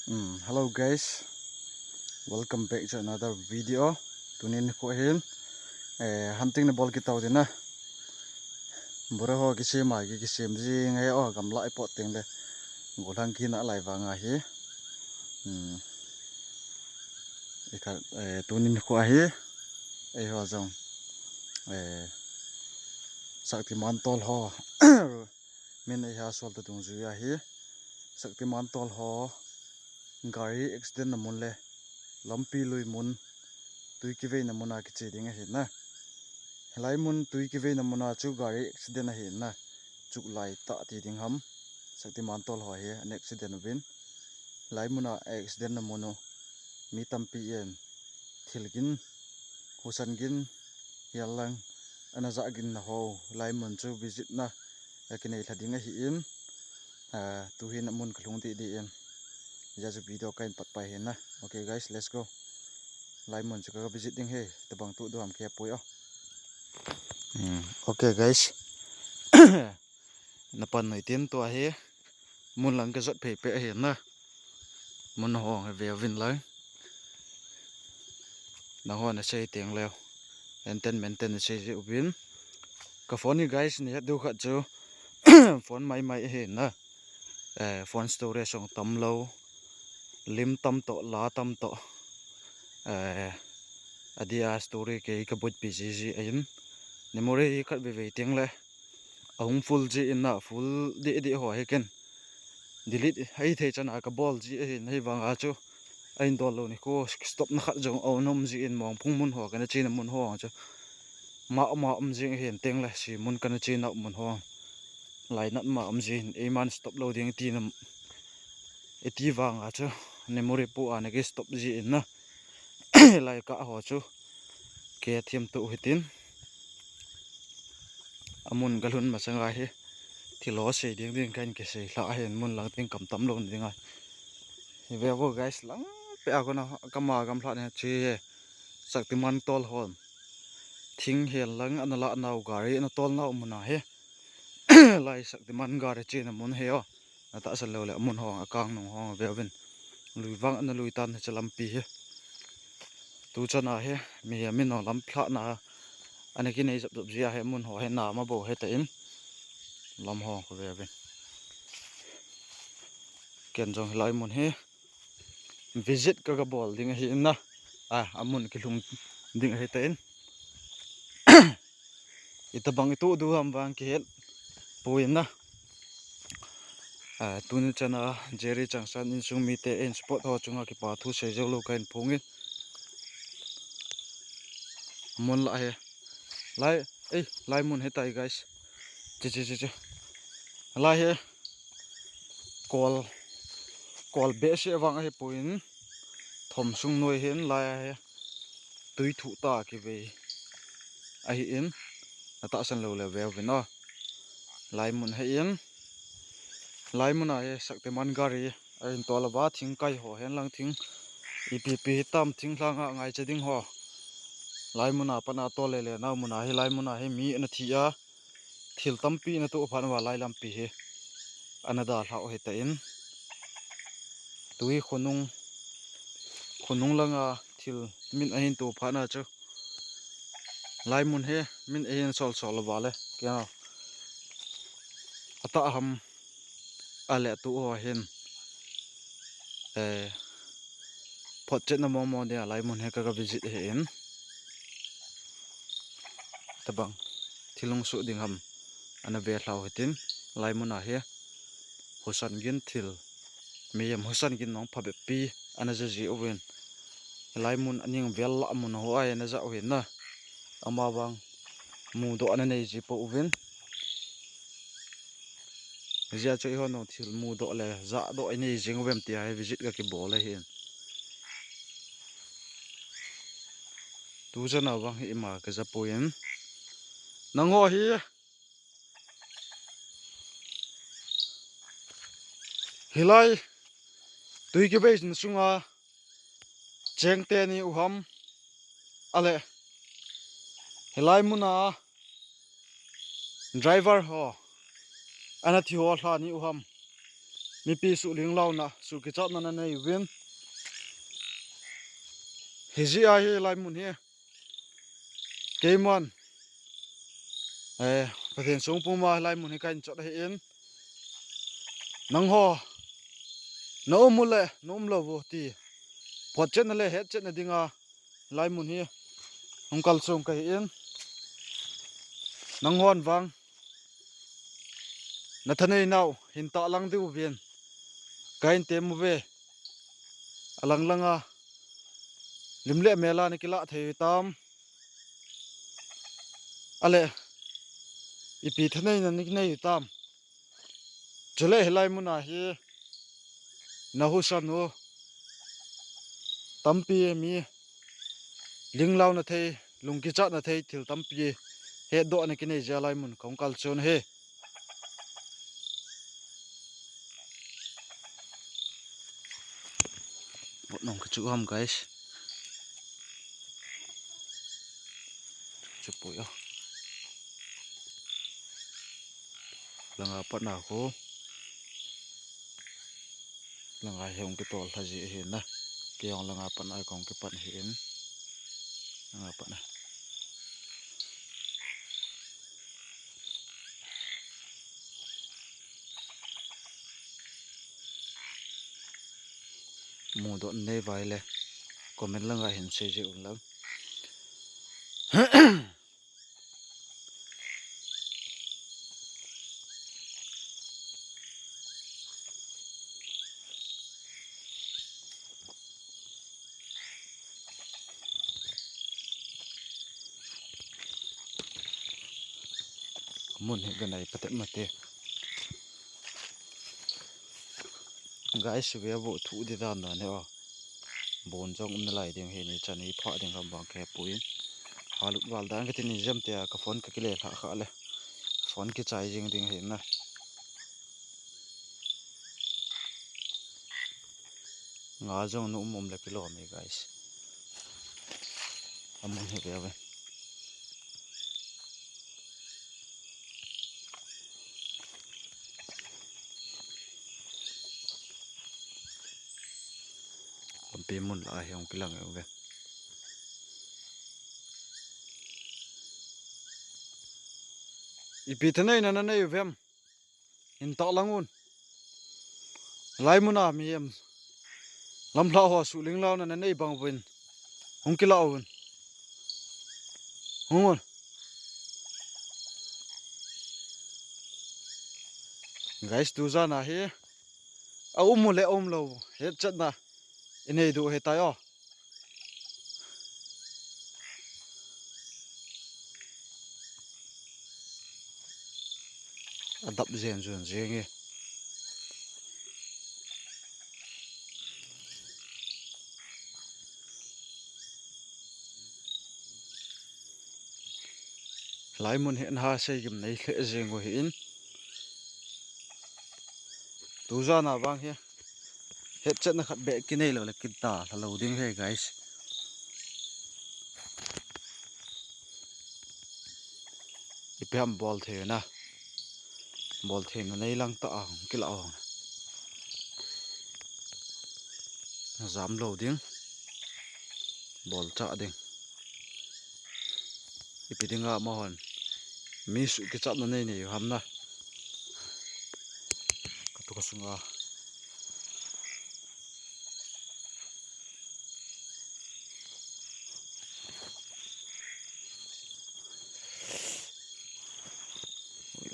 Hello guys, welcome back to another video. Tunin ko hin hunting na ball kita din na. Bora ho kisi ma kisi mji ngai o gam lai pot ting le. Gulang ki na lai wa nga hi. Ika tunin ko hi ho jong sakti mantol ho min ha sol ta tung ju ya hi. Sakti mantol ho gari accident na mun le lampi lui mun tui ki ve na muna ki che ding he na helai mun tui ki ve na muna chu gari accident he na chuk lai ta ti ding ham sakti man tol ho he an accident win lai muna accident na mono mi tampi en thilgin husangin yalang ana za gin na ho lai mun chu visit na kinai thading hi in tu hin mun khlung ti di en ja video kain pat pai he na. Okay guys, let's go. Lai mun chu ka visit ding he tabang tu do am ke poi Okay guys. Napan noi tin to he mun lang ka zot phe pe he na mun hong he ve vin lai na ho na sei teng leo enten maintain sei ji ubin ka phone ni guys ni du kha chu phone mai he na phone storage song tam lo lim tam to la tam to adia story ke ka bot pgg ayin memory khat ve teng le ahung full ji inna full di ho heken delete ai the chan ka ball ji nei wanga chu ain dol lo ni ko stop na khat jong onom ji in mong phung mun ho kana chin mun ho chu ma jing hen teng le si mun kana chin na mun ho lai nat ma jin e man stop loading ti nam eti wanga chu memory pu an ke stop ji in na lai ka ho chu ke thiam tu hitin amun galun ma sanga he thilo se ding kain ke se la hen mun lang ting kam tam lo ni nga ve go guys lang pe a gona kama gam thla ne chi saktiman tol hon thing hel lang anala nau gari na tol nau muna he lai saktiman gari chi na mun he o ata sal lo le mun hong akang nong hong ve vin lui wang an lui tan chalam pi he tu chana he mi min no lam thla na ane ki nei zap zia he mun ho he na ma bo he ta in lam ho ko ve vin ken jong lai mun he visit ka bol ding hi na amun ki lum ding he ta in itabang itu du ham wang ki het poin na tun chana jerry changsan in sung mi te en spot ho chunga ki pa thu se jo lo kain phongin mon la he lai mun he tai guys chi lai he call be se wang he poin thom sung noi hen lai he tui thu ta ki ve ai in ata san lo le ve no lai mun he in lai mun a he saktiman gari ain tolawa thing kai ho hen lang thing ipp tam thing langa ngai chading ho lai mun a pana to le na mun a he lai mun a he mi na thia thil tampi na to phan wa lai lam pi he anada hlau he ta in tui khonung langa thil min ahin to phana chu lai mun he min ahin sol wa le kya ata ham ale tu ho hen phot chen na mo de lai mun he ka visit he in tabang thilung su ding ham ana ve hlau hitin lai mun a he hosan gin thil meyam hosan gin nong phabe pi ana ji owen lai mun aning vel la mun ho ai na za owen na ama bang mu do ana nei ji po owen zia choi ho no thil mu do le za do ai nei jing wem ti ai visit ka ki bol le hin tu jana wang hi ma ka za poin nang ho hi hilai tui ki beis sunga cheng te ni uham ale hilai muna driver ho ana thi ho thla ni uham มีปีสุลิงเล่านะสุกิจัดนั่นในเวียนเฮจิอาเฮลายมุนเฮเกมันประเทศสงปุมาลายมุนเฮกันจัดให้เอ็นนังฮอน้อมุลเลยน้อมลาวตีพอเจนเลยเฮ็ดเจนดิ่งลายมุนเฮองคัลส่งกันเอ็นนังฮอนวังนัทเนยนาวหินตะลังดิวเวียนกันเต็มเวอลังลังลิมเล่เมลานิกิละเทยตามอะไรอีปีทะเนยนันนิกเนยตามจะเล่หลายมุนเฮนาหุสันโอตัมปีมีลิงลาวนาเทยลุงกิจัดนาเทยทิลตัมปีเฮดโดนิกิเนยจะลายมุนของคัลชนเฮบทน้องกระจุกham guysจุปุยlanga pat na ko langa heong ke tol thaji he na ke ong langa pat ai kong ke pat hin langa pat na mu do nei vai le comment langa hin se je un lang mun he ganai patet mate guys we bo thu de dan na ne bon jong um lai ding he ni chani pha ding kam bang ke puin halut wal dan ke tin jam te ka phone ka kile tha kha le phone ki chai jing ding he na nga jong no um le kilo me guys amun he be pe mun la heong kilang e ipi thanai na nei vem in ta langun lai muna mi em lam la ho su ling lao na nei bang win hong ki lao win hong guys tu za na he a le lo he chat na inei du he ta yo adap zen zun zengi lai mun hen ha se gim nei khle zengo hi in tu za na bang he het chat na khat be ki nei lo le ki ta lo ding he guys ipam bol the na bol the na nei lang ta ang ki la ong zam lo ding bol cha ding ipidinga ma hon mi su ki chat na nei nei ham na ka to ka sunga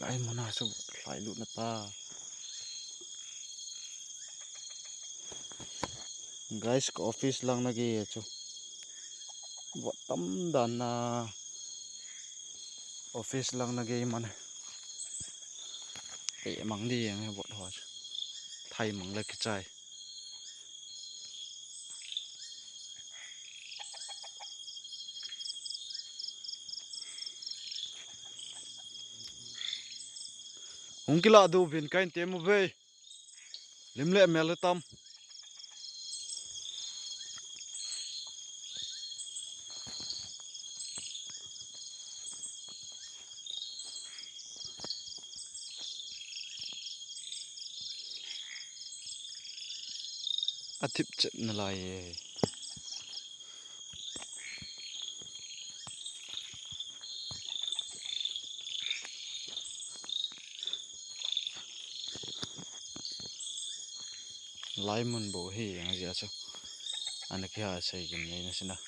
lai mona so lai lu na ta guys ka office lang na ge chu wat tam dan na office lang na ge man te mang di yang wat ho thai mang la ki chai hong kila du vin kain te mu ve lim le mel tam อาทิตย์7นาฬิกาไล่มันบ่เฮงอะจ้ะอันนี้แค่ใส่กินเลยนะสินะ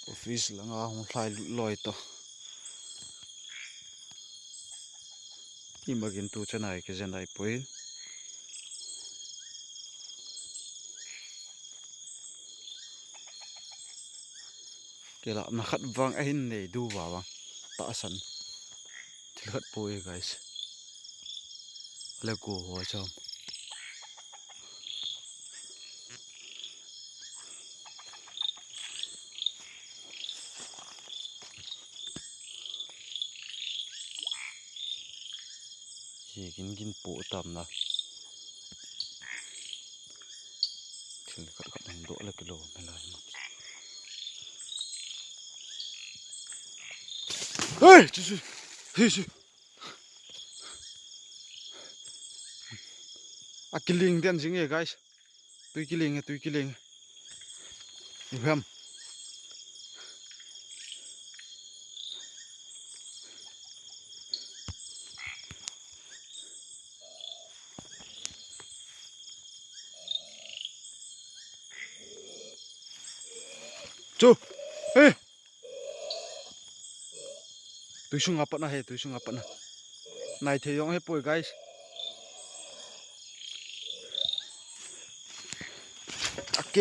ออฟฟิศหลังอ่ะหงไล่ลอยต่อที่มากินตู้จะไหนก็จะไหนไปเกล้ามาขัดวางไอ้หินเลยดูว่าวังตาสันที่ขัดปุย guys แล้วกูหัวชมกินปูตำนะถึงขัดมันโดดเลยกิโลไม่เลยเฮ้ยจู่ๆเฮ้ยอะกิลิงเดียนจริงๆ guys ตุยกิลิงนี่เพิ่มจู่เฮ้ยตุยซุงapaนะนายเทยองให้ป่วย guys โอเค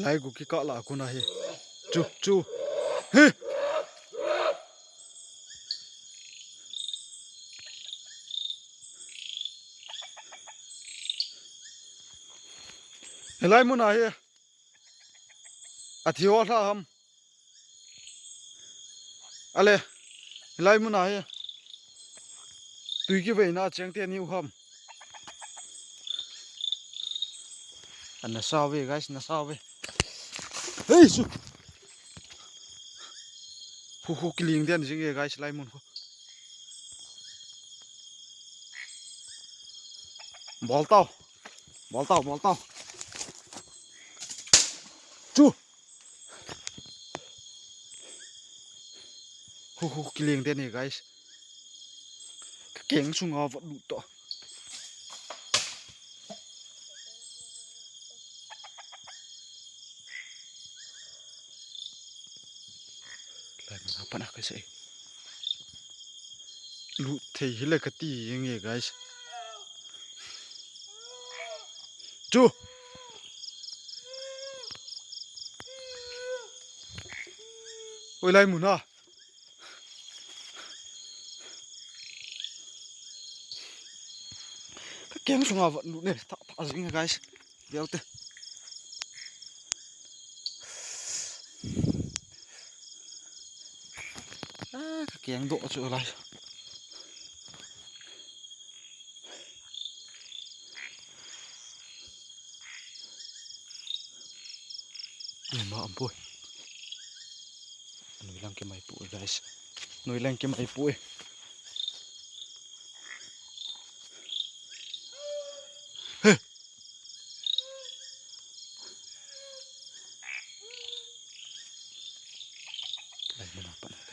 ไล่กูกี่กะละกูนะเฮจู่เฮ้ยไล่มึงนะเฮอาทิวอลาฮัมอะไรไล่มึงนะเฮตุยกี่เวน่าเจียงเตียนิวฮัมอันนั้นสาวเว้ guys น่าสาวเว้เฮ้ยจู่ฮูกิลิงเดียนจริงๆ guys ไล่มึงบอลเต้าจู่ฮูกิลิงเดียนนี่ guys เก่งสุงเอาวัดลุต่อไล่มันapa nak kasi lu thei hile kati yenge guys chu oi lai mun ha keng sunga wat lu ne ta jing guys biao te keng do chu lai ma ampoi noi lang ke mai pu guys noi lang ke mai pu lai mun apa nak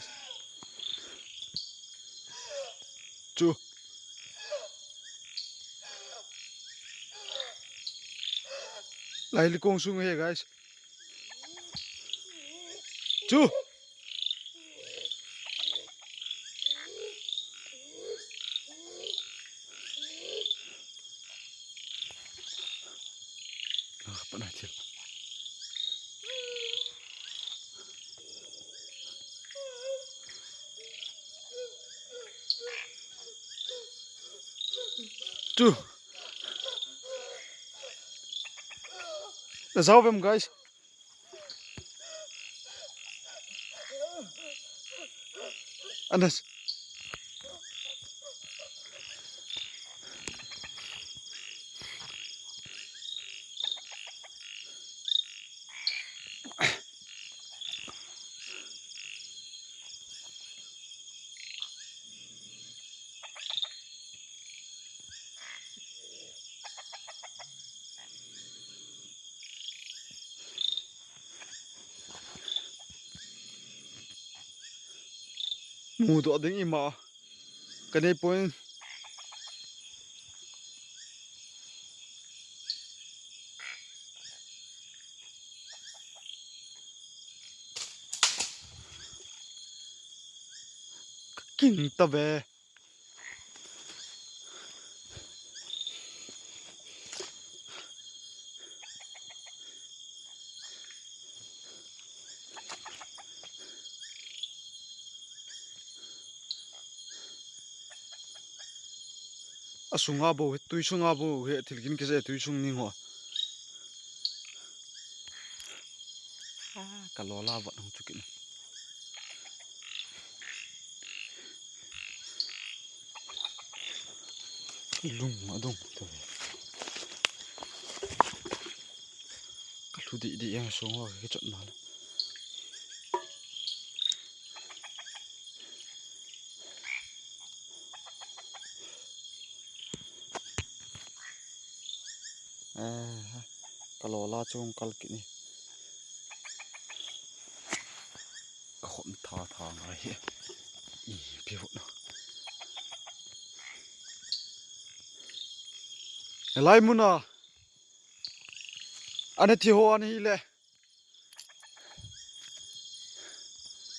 chu lai li kong sung he guys chu apa nak cil chu da zau vem guys Anas หมูตัวดึงอีมากันในปุ่นกิ่งตะเวsunga bo tui sunga bo he thilkin ke je tui sung ning ho ka lola ba nang chukin lung adong to ka thu di yang sunga ke chot na ka lola chung kal ki ni ka khom tha ngai hi I pivo no elai muna ane thi ho ani le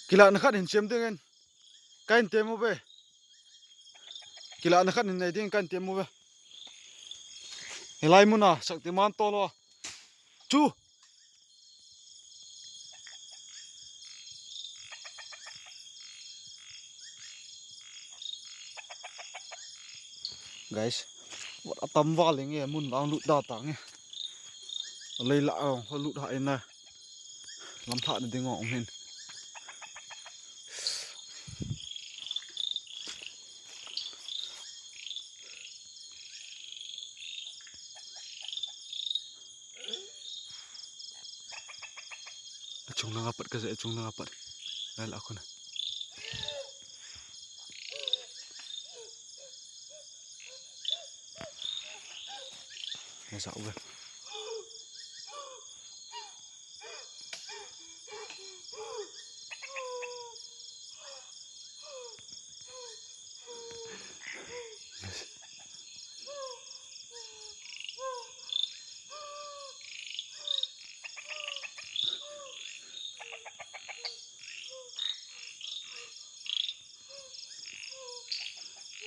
kila na khat hin chem dengen kain temo be kila na khat hin nei ding kan temo be elai muna saktiman to lo chu guys wat atam waling e mun lang lut da tang e lei la ong ho lut ha ina lam pha de ding ong hin chung na ngapat ka se chung na ngapat lai la khuna sa uwe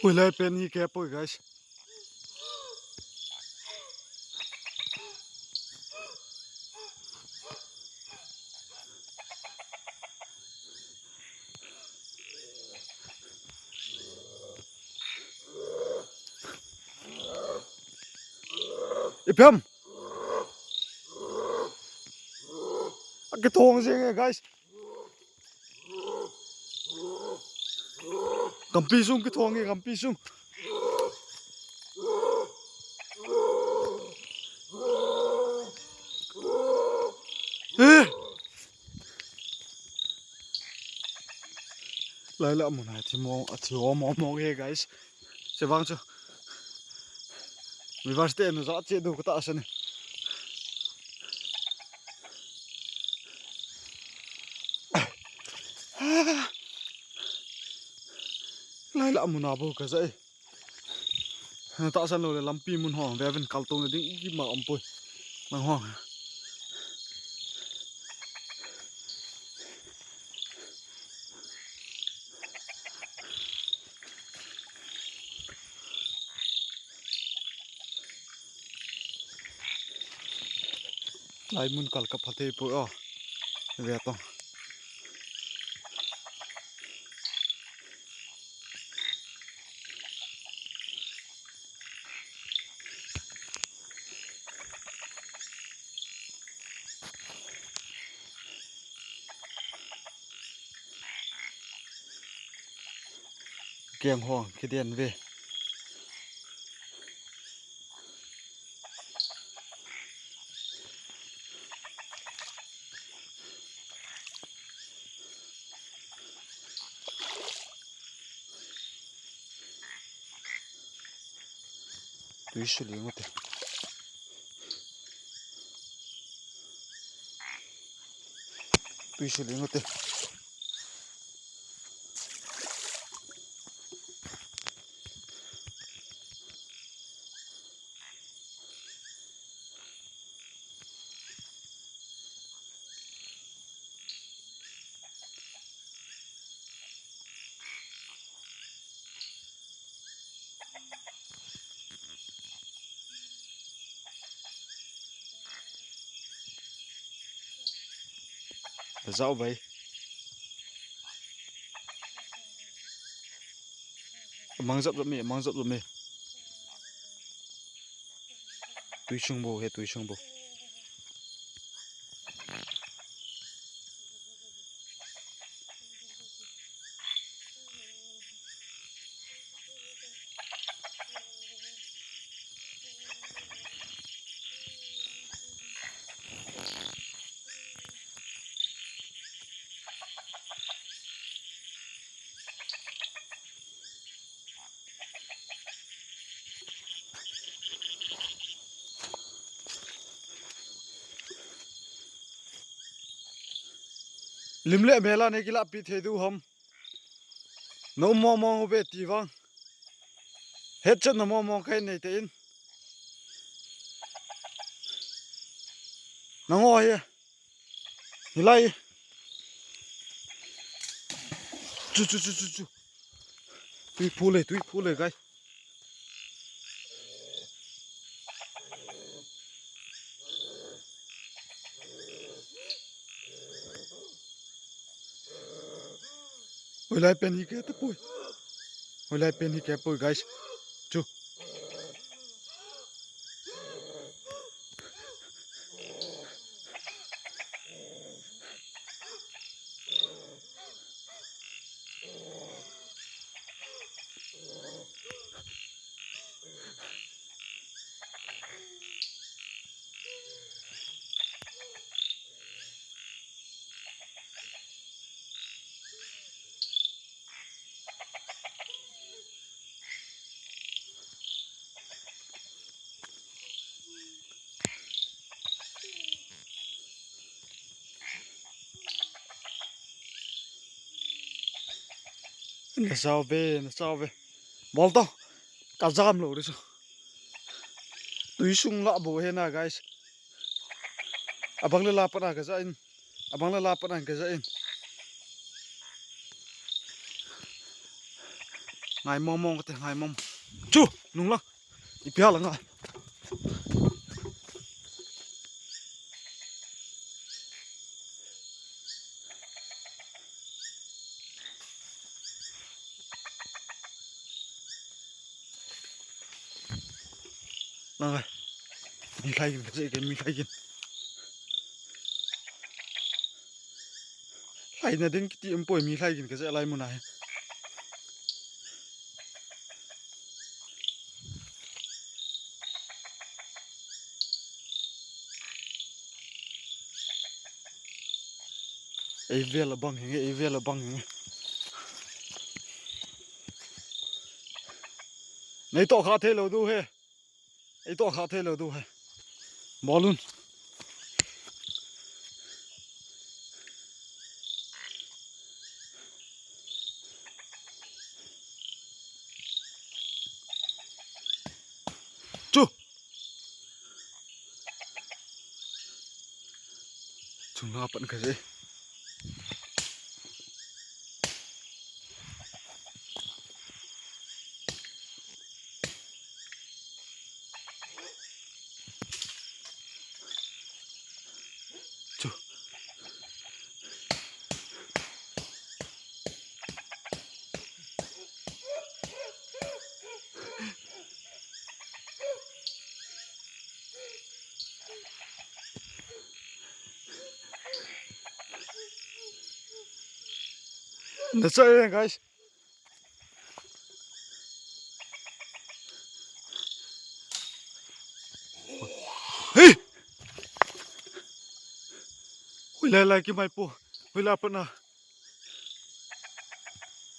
Ui lai pen hi ke poi guys ipem cái thong gì nghe guys cầm pi sung cái thong nghe cầm pi sung lại là một này thì mò nghe guys sẽ vang chưa vì vast nó rõ chết đâu có tạ sân này lại là một nào bộ cả dậy tạ sân rồi làm pi muốn hoang về bên cầu tông này đi mà ông bôi mang hoang lại muốn cල් cặp hạt thề bôi về tông kiềng hoang cái điện về tùy xử lý một tí tùy xử lý một tí để dạo vậy mang dập rồi mẹ túi chung bò hay túi chung bò lim lệ mẹ là này cái lạp bị thế du hầm nó mò về tí vang hết chân nó mò cái này tên nó ngồi à như lai chú túi phù lệ cái hồi lại bên cái tập bụi hồi lại bên cái bụi guys chú nó sao về bol to cả jam lo đấy chứ túi sung lạ bố hết na guys abang la pana cái zain abang la pana cái zain ngai mong cái ngai mong chú nung la ipia la ngai ngai mi khai cái gì cái mi khai cái khai na đến cái tiệm bồi mi khai cái gì lại muốn này ấy về là bằng này to khá thế lâu đâu he ấy to khá thế lâu đâu he bỏ luôn chú chúng nó bận cái gì chú That's it, guys. Hey! Hula lagi mai po. Hula pa na.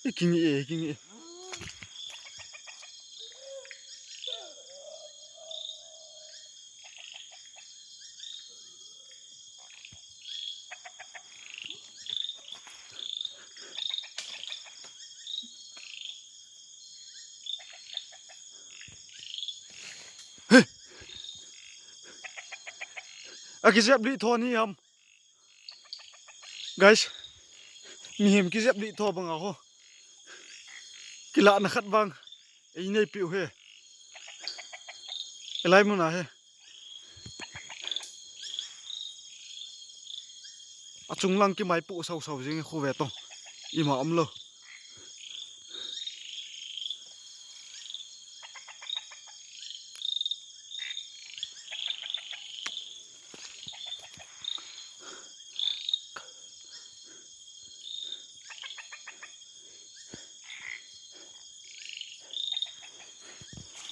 Ikingi. Hey! Aki siap di tho ni ham. Guys. Mihim ki siap di tho bang ako. Kila na khat bang. Ei nei piu he. Elai mu na he. chung lang ki mai pu sau sau jing khu ve to ima amlo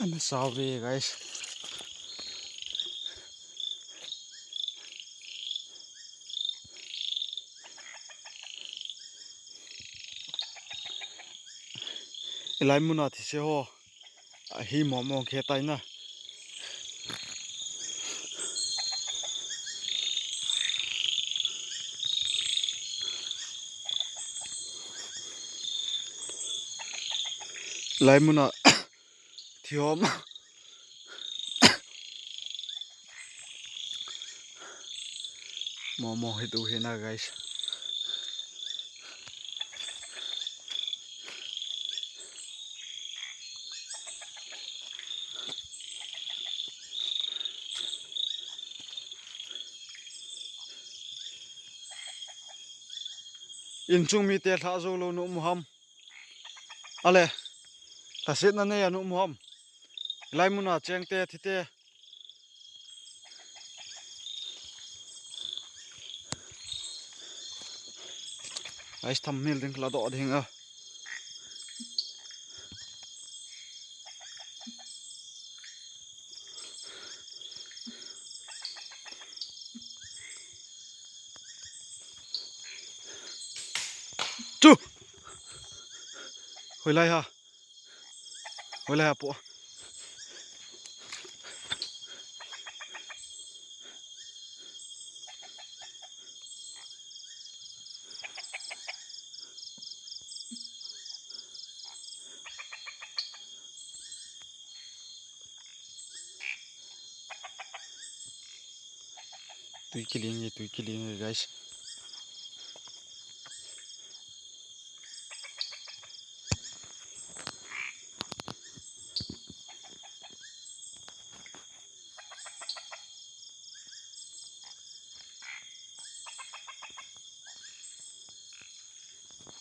and sorry guys ilai muna thi se ho hi mo khe tai na lai muna thiom mo hi tu he na guys in chung mi te tha zo lo nu muham ale ta set na ne anu muham lai muna cheng te thi te ai tham mil ding la do ding a chu hồi lai ha po tui kiling guys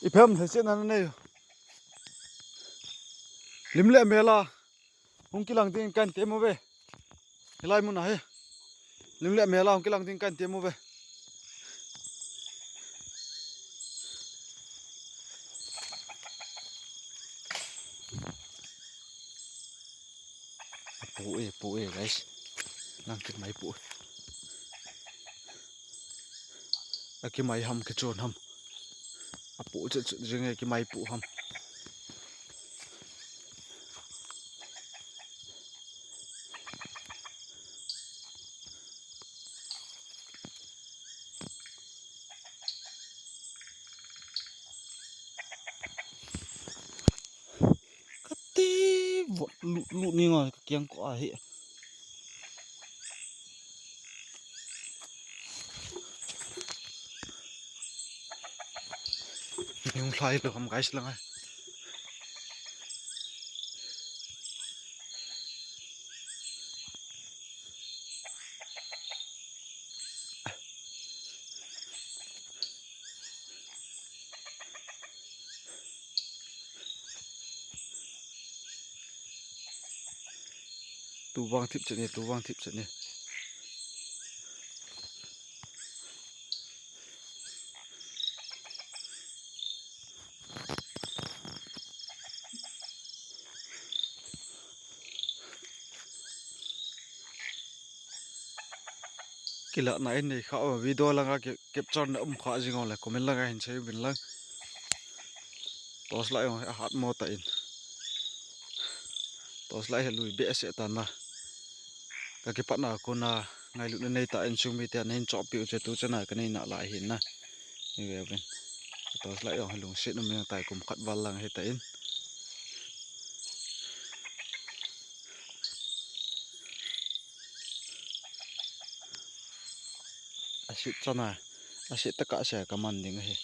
iphem these na ne limle mela hong kilang ding kan te mo ve lai mun hai limle mela hong kilang ding kan te mo ve pu e guys nang kit mai pu aki mai ham ke chon ham apu chu jing ki mai pu ham kati lu ni nga kyang ko a he yung lai lo ham guys lang ai tu bang thip chani kila na in nei kha video langa capture na kha jingol la comment langa hin sei bin lang tos lai hat mo ta in tos lai lui be se ta na ka ki patna ko na ngai lu nei ta in sumi te nen chop pi che tu chana ka nei na la hin na ni ve ben tos lai lung se no me tai kum khat wal lang he ta in asit chana asit ta ka se ka man ding he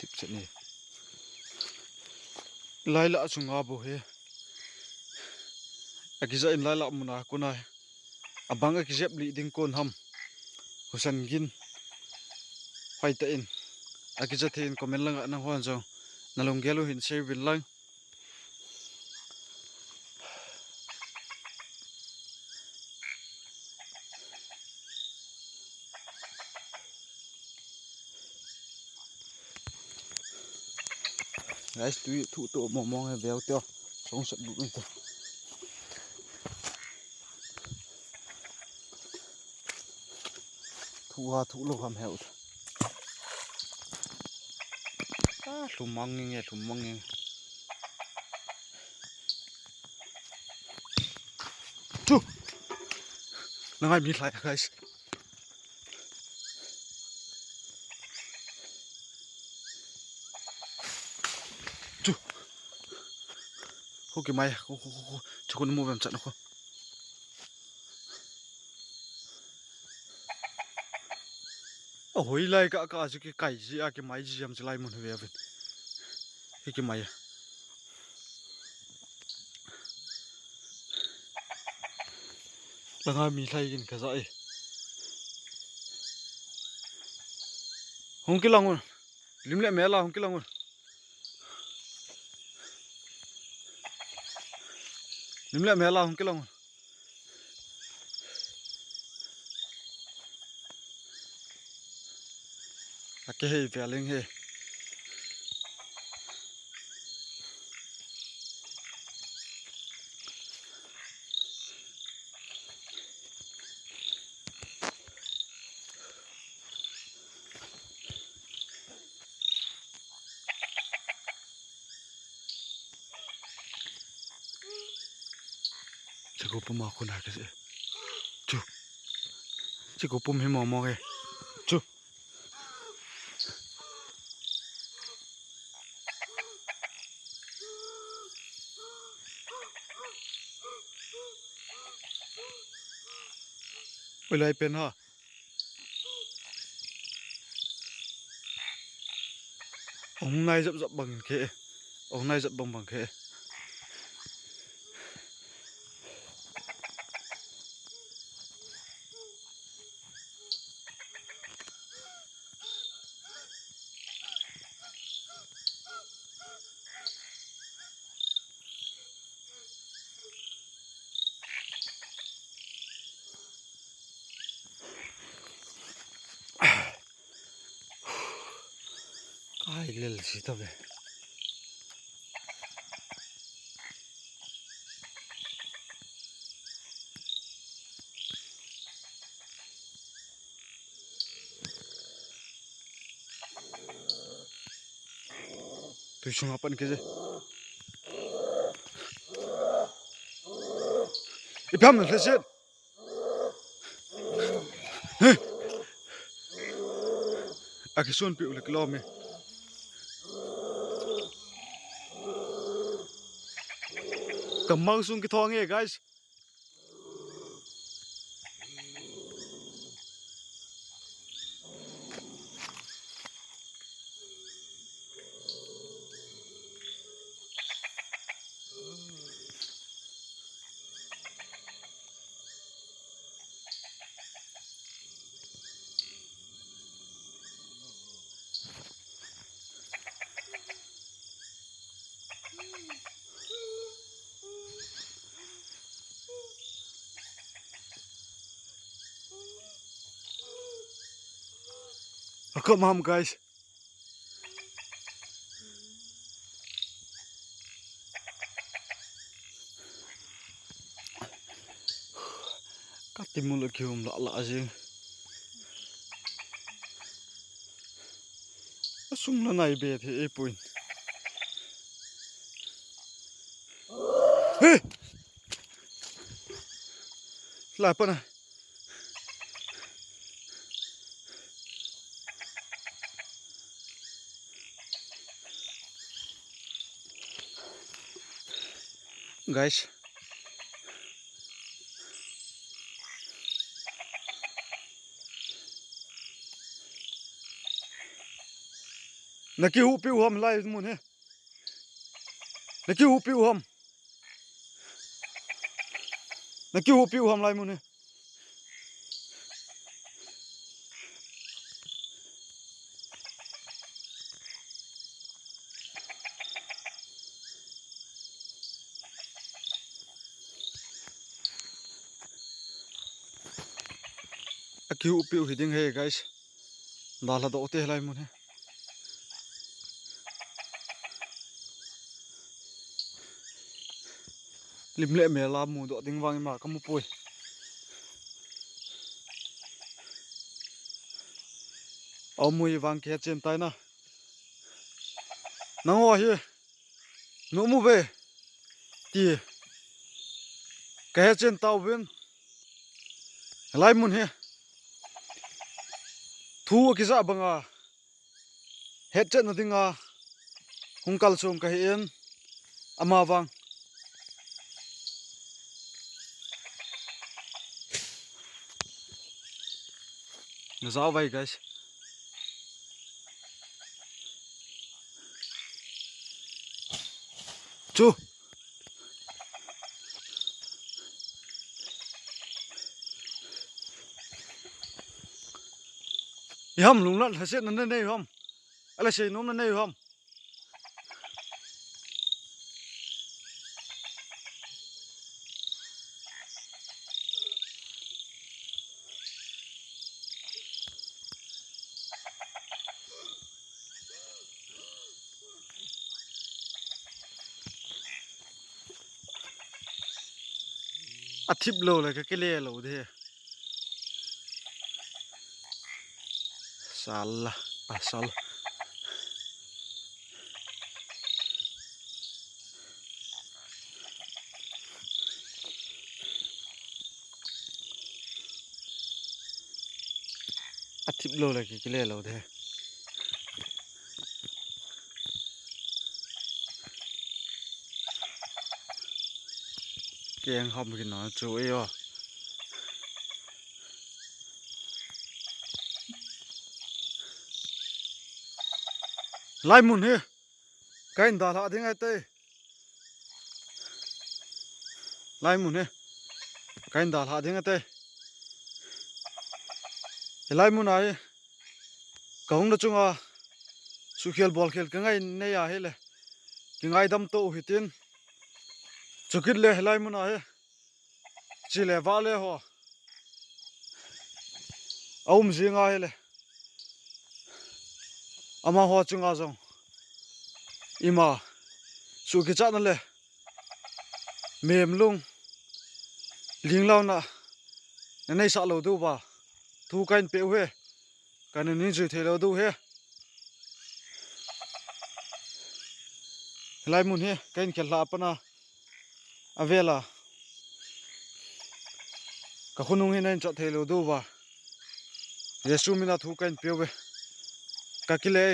tip set ni laila chunga bo he akiza in laila muna kunai abang akijep li ding kon ham husan gin faita in akiza thein comment lang na hon jo nalong gelo hin share bin lang guys tu to mong he veo tyo song sat bu to thu lo ham heu lumang nge tu nangai mi lai guys tu ho ke mai ho chukun mo bam chat no hoi lai ka ju ke kai ji a ke mai ji jam chlai mun ve ve he ke mai langa mi lai gin ka zai hong ke langun limle mela hong ke langun ake he feeling he Chico pum ma kuna ke se chu Chico pum he mo ke chu lai pen ha ong nai jap bang ke ong nai jap bang ke ai lel si ta ve tu chung apan ke je ipam le se akison pi ule klo me kamang sung ki thong he guys come on guys katimul kium la ajing sung na nai be the e point hey la pa na guys na ki hu piu hom lai mun he na ki hu piu hom na ki hu piu hom lai mun he ki hu piu hi ding he guys dal do te lai mun he lim le me la mu do ding wang ma ka mu poi au mui wang ke chen tai na nang ho hi no mu ve ti ke chen tau wen lai mun he thu ki za banga het chen na dinga hungkal som ka hen ama wang na za vai guys chu yam lung lan ha se na nei hom ala se nom na nei hom athip lo la ka kele lo de sala pasal athip lo la ka kele lo de keng hom ki na chu e yo lai mun he kain da la ding ai te lai mun he kain da la ding ai te lai mun ai kaung na chunga su khel bol khel ka ngai ne ya he le ki ngai dam to hitin chukit le lai mun ai chi le va le ho aum zinga he le ama ho chunga jong ima su ki cha na le mem lung ling law na nei sa lo du ba thu kain pe he kan ni ju the lo du he lai mun he kain khel la pana avela ka khunung he nen cha the lo du ba yesu mina thu kain pe we ka kile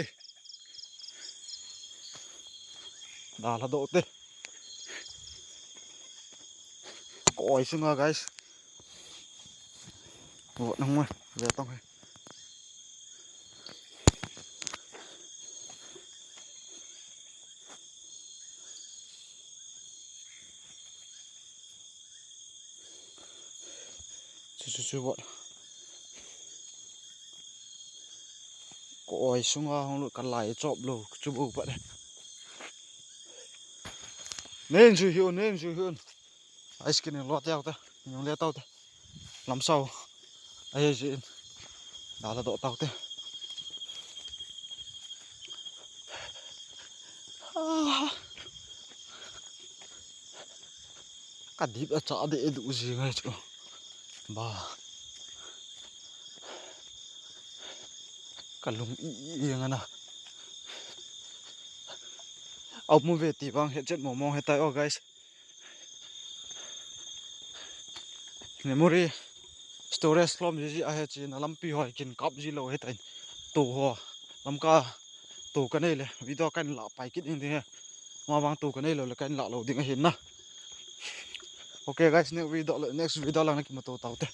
da la do te coi sunga guys vô nông mà về tông hay chú vợ coi sunga không được cắn lại chọp lồ chú bố vậy nên chú hiền ice cream lọt theo ta nhung le tao ta làm sao ai gì đó là độ tao ta cả điệp ở chỗ để đủ gì ngay chỗ bà cả lùng yên anh à ông mua về thì vang hiện chết mồm hết tay guys memory storage lom ji a he chin alam pi hoi kin kap ji lo he tain to ho lam ka to ka nei le video kan la pai kit ing de ma wang to ka nei lo le kan la lo ding hin na okay guys next video la na ki mo to tau te